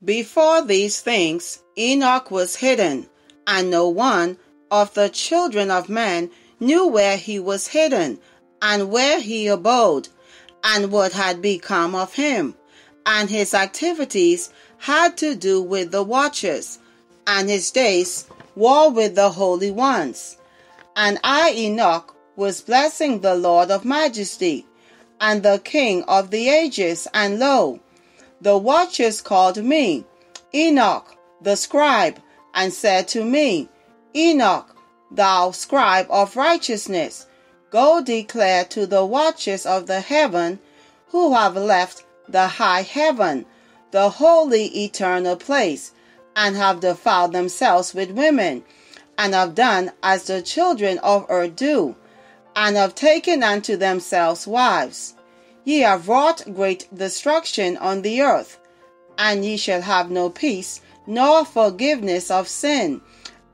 Before these things Enoch was hidden, and no one of the children of men knew where he was hidden, and where he abode, and what had become of him. And his activities had to do with the watchers, and his days were with the holy ones. And I, Enoch, was blessing the Lord of majesty, and the King of the ages, and lo, the watchers called me, Enoch, the scribe, and said to me, Enoch, thou scribe of righteousness, go declare to the watchers of the heaven, who have left the high heaven, the holy eternal place, and have defiled themselves with women, and have done as the children of earth do, and have taken unto themselves wives. Ye have wrought great destruction on the earth, and ye shall have no peace, nor forgiveness of sin.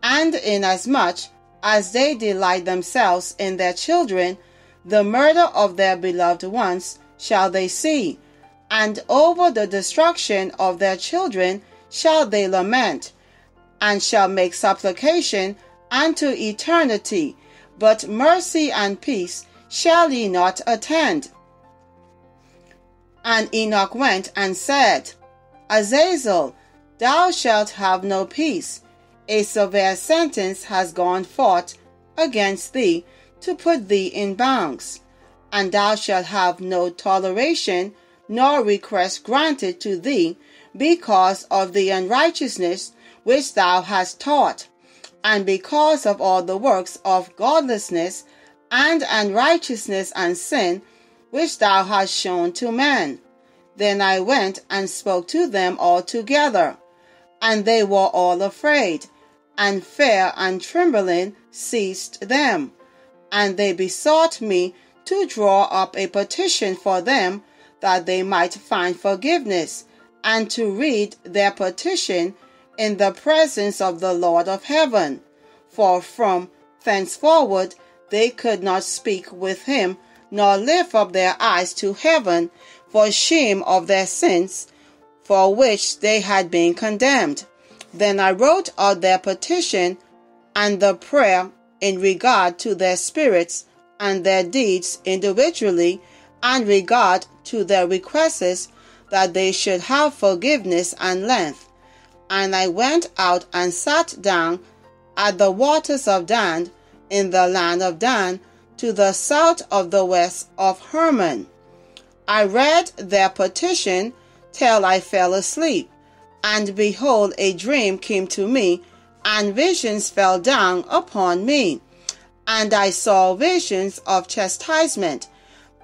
And inasmuch as they delight themselves in their children, the murder of their beloved ones shall they see, and over the destruction of their children shall they lament, and shall make supplication unto eternity, but mercy and peace shall ye not attend. And Enoch went and said, Azazel, thou shalt have no peace. A severe sentence has gone forth against thee to put thee in bounds, and thou shalt have no toleration nor request granted to thee because of the unrighteousness which thou hast taught, and because of all the works of godlessness and unrighteousness and sin which thou hast shown to men. Then I went and spoke to them all together, and they were all afraid, and fear and trembling seized them. And they besought me to draw up a petition for them, that they might find forgiveness, and to read their petition in the presence of the Lord of heaven. For from thenceforward they could not speak with him, nor lift up their eyes to heaven, for shame of their sins, for which they had been condemned. Then I wrote out their petition and the prayer in regard to their spirits and their deeds individually, and regard to their requests, that they should have forgiveness and length. And I went out and sat down at the waters of Dan, in the land of Dan, to the south of the west of Hermon. I read their petition till I fell asleep, and behold, a dream came to me, and visions fell down upon me. And I saw visions of chastisement,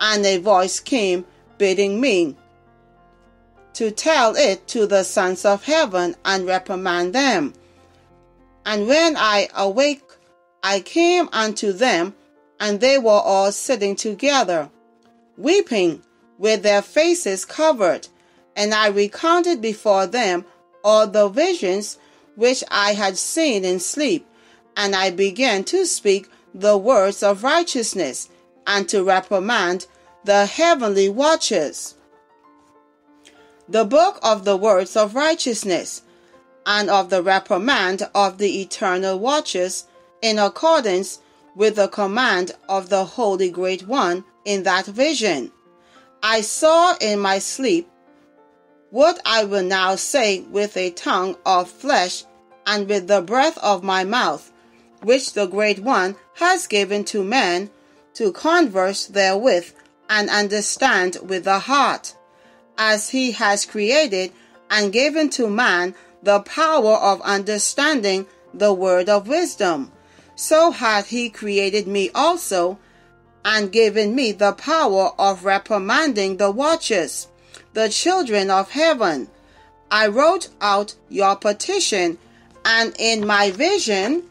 and a voice came bidding me to tell it to the sons of heaven and reprimand them. And when I awake, I came unto them, and they were all sitting together, weeping, with their faces covered. And I recounted before them all the visions which I had seen in sleep, and I began to speak the words of righteousness, and to reprimand the heavenly watchers. The book of the words of righteousness, and of the reprimand of the eternal watchers, in accordance with the command of the Holy Great One in that vision. I saw in my sleep what I will now say with a tongue of flesh, and with the breath of my mouth, which the Great One has given to man, to converse therewith and understand with the heart, as he has created and given to man the power of understanding the word of wisdom. So hath he created me also, and given me the power of reprimanding the watchers, the children of heaven. I wrote out your petition, and in my vision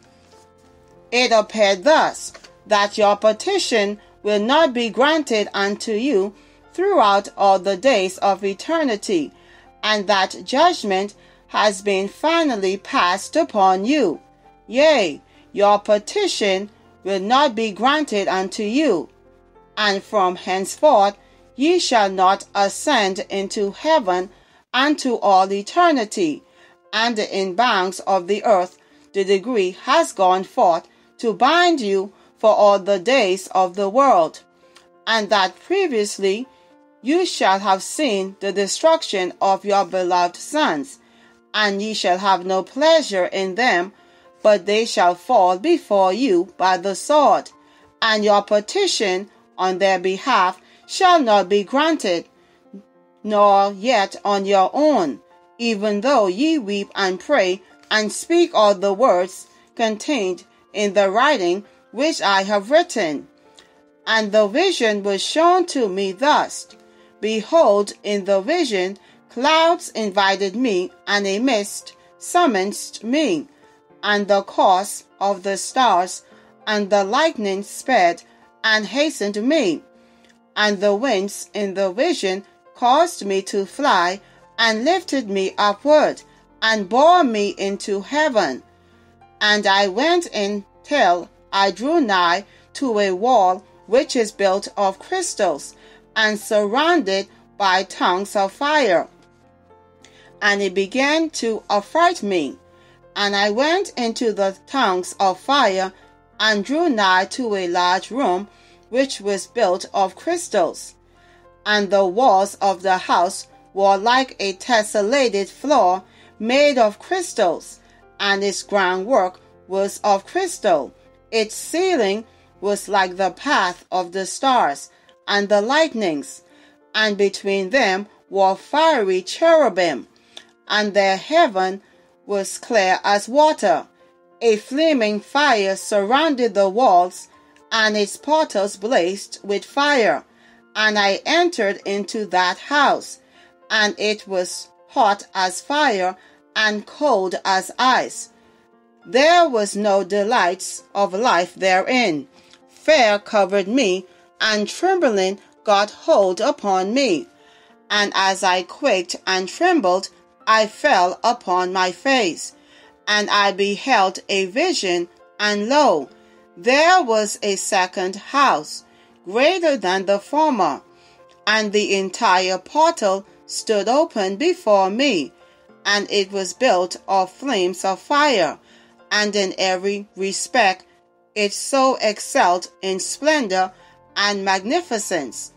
it appeared thus, that your petition will not be granted unto you throughout all the days of eternity, and that judgment has been finally passed upon you. Yea, your petition will not be granted unto you, and from henceforth ye shall not ascend into heaven and to all eternity, and the inbounds of the earth the decree has gone forth to bind you for all the days of the world, and that previously you shall have seen the destruction of your beloved sons, and ye shall have no pleasure in them, but they shall fall before you by the sword, and your petition on their behalf shall not be granted, nor yet on your own, even though ye weep and pray and speak all the words contained in the writing which I have written. And the vision was shown to me thus. Behold, in the vision, clouds invited me, and a mist summoned me, and the course of the stars and the lightning sped and hastened me, and the winds in the vision caused me to fly, and lifted me upward, and bore me into heaven. And I went in till I drew nigh to a wall which is built of crystals, and surrounded by tongues of fire. And it began to affright me. And I went into the tongues of fire, and drew nigh to a large room which was built of crystals. And the walls of the house were like a tessellated floor made of crystals, and its groundwork was of crystal. Its ceiling was like the path of the stars and the lightnings, and between them were fiery cherubim, and their heaven was clear as water. A flaming fire surrounded the walls, and its portals blazed with fire. And I entered into that house, and it was hot as fire and cold as ice. There was no delights of life therein. Fear covered me, and trembling got hold upon me. And as I quaked and trembled, I fell upon my face. And I beheld a vision, and lo, there was a second house, greater than the former, and the entire portal stood open before me, and it was built of flames of fire, and in every respect it so excelled in splendor and magnificence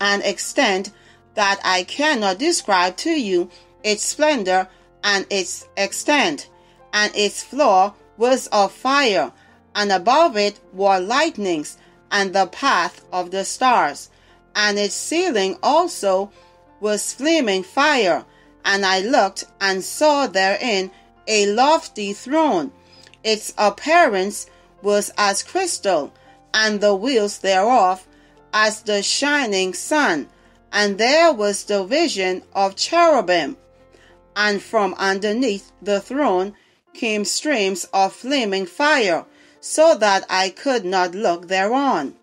and extent that I cannot describe to you its splendor and its extent. And its floor was of fire, and above it were lightnings and the path of the stars, and its ceiling also was flaming fire. And I looked and saw therein a lofty throne. Its appearance was as crystal, and the wheels thereof as the shining sun. And there was the vision of cherubim. And from underneath the throne came streams of flaming fire, so that I could not look thereon.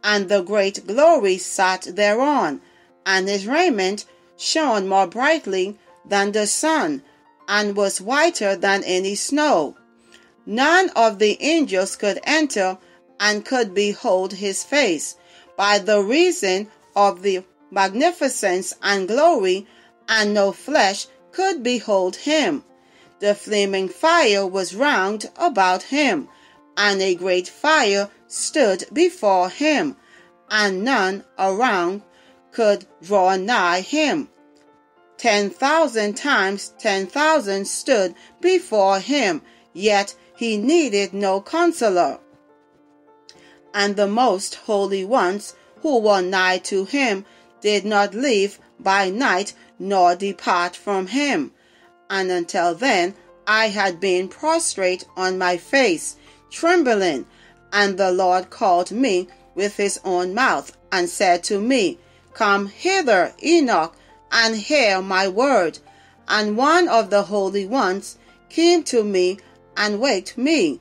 And the great glory sat thereon, and his raiment shone more brightly than the sun, and was whiter than any snow. None of the angels could enter and could behold his face, by the reason of the magnificence and glory, and no flesh could behold him. The flaming fire was round about him, and a great fire stood before him, and none around could draw nigh him. 10,000 times 10,000 stood before him, yet he needed no consoler. And the most holy ones who were nigh to him did not leave by night nor depart from him. And until then I had been prostrate on my face, trembling. And the Lord called me with his own mouth, and said to me, Come hither, Enoch, and hear my word. And one of the holy ones came to me and waked me,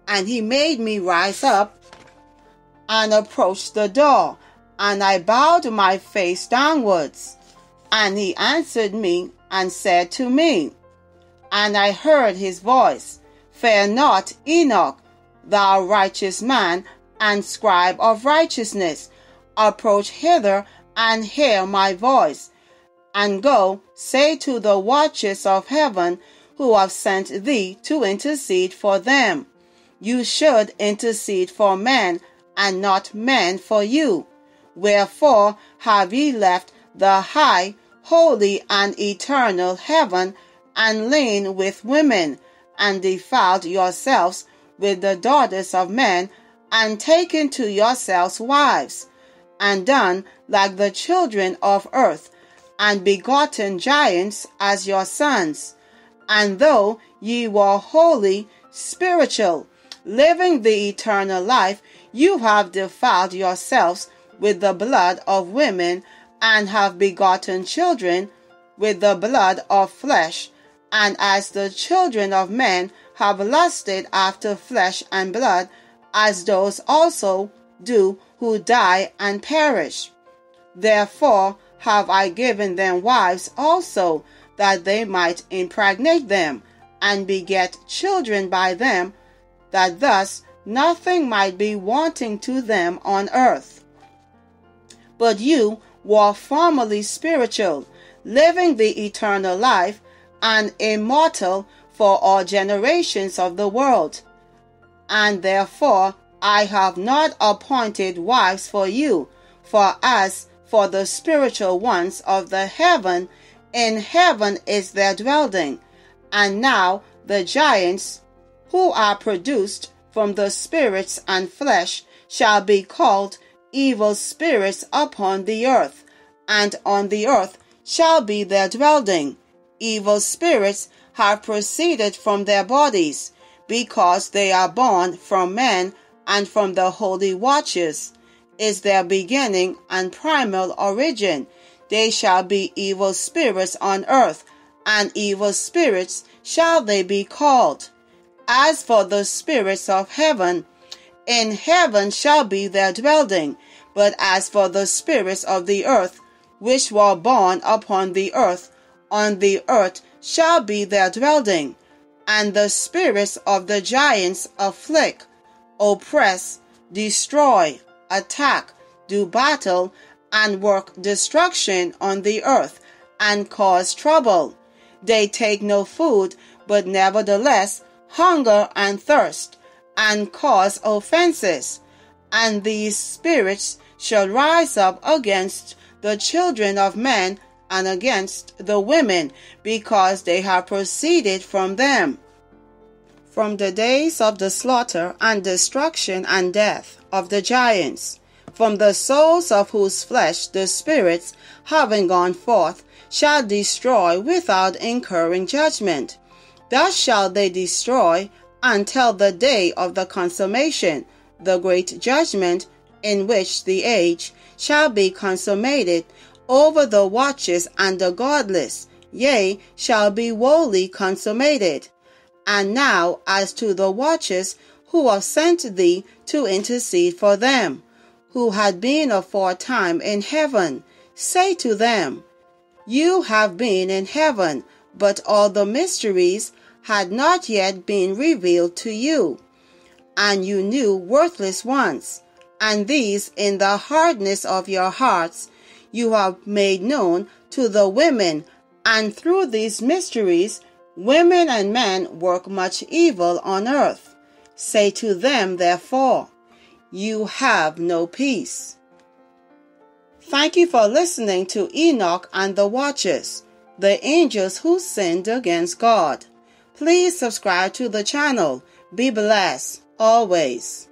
and he made me rise up and approach the door, and I bowed my face downwards. And he answered me and said to me, and I heard his voice, Fear not, Enoch, thou righteous man and scribe of righteousness, approach hither and hear my voice. And go, say to the watchers of heaven who have sent thee to intercede for them. You should intercede for men, and not men for you. Wherefore have ye left the high, holy, and eternal heaven, and lain with women, and defiled yourselves with the daughters of men, and taken to yourselves wives, and done like the children of earth, and begotten giants as your sons? And though ye were holy, spiritual, living the eternal life, you have defiled yourselves with the blood of women, and have begotten children with the blood of flesh. And as the children of men have lusted after flesh and blood, as those also do who die and perish. Therefore have I given them wives also, that they might impregnate them, and beget children by them, that thus nothing might be wanting to them on earth. But you were formerly spiritual, living the eternal life, and immortal for all generations of the world. And therefore I have not appointed wives for you, for as for the spiritual ones of the heaven, in heaven is their dwelling. And now the giants, who are produced from the spirits and flesh, shall be called evil spirits upon the earth, and on the earth shall be their dwelling. Evil spirits have proceeded from their bodies, because they are born from men, and from the holy watchers is their beginning and primal origin. They shall be evil spirits on earth, and evil spirits shall they be called. As for the spirits of heaven, in heaven shall be their dwelling. But as for the spirits of the earth, which were born upon the earth, on the earth shall be their dwelling. And the spirits of the giants afflict, oppress, destroy, attack, do battle, and work destruction on the earth, and cause trouble. They take no food, but nevertheless hunger and thirst, and cause offenses. And these spirits shall rise up against the children of men, and against the women, because they have proceeded from them. From the days of the slaughter and destruction and death of the giants, from the souls of whose flesh the spirits, having gone forth, shall destroy without incurring judgment. Thus shall they destroy until the day of the consummation, the great judgment, in which the age shall be consummated over the watchers and the godless, yea, shall be wholly consummated. And now as to the watchers who have sent thee to intercede for them, who had been aforetime in heaven, say to them, you have been in heaven, but all the mysteries had not yet been revealed to you. And you knew worthless ones, and these in the hardness of your hearts you have made known to the women, and through these mysteries women and men work much evil on earth. Say to them, therefore, you have no peace. Thank you for listening to Enoch and the Watchers, the angels who sinned against God. Please subscribe to the channel. Be blessed always.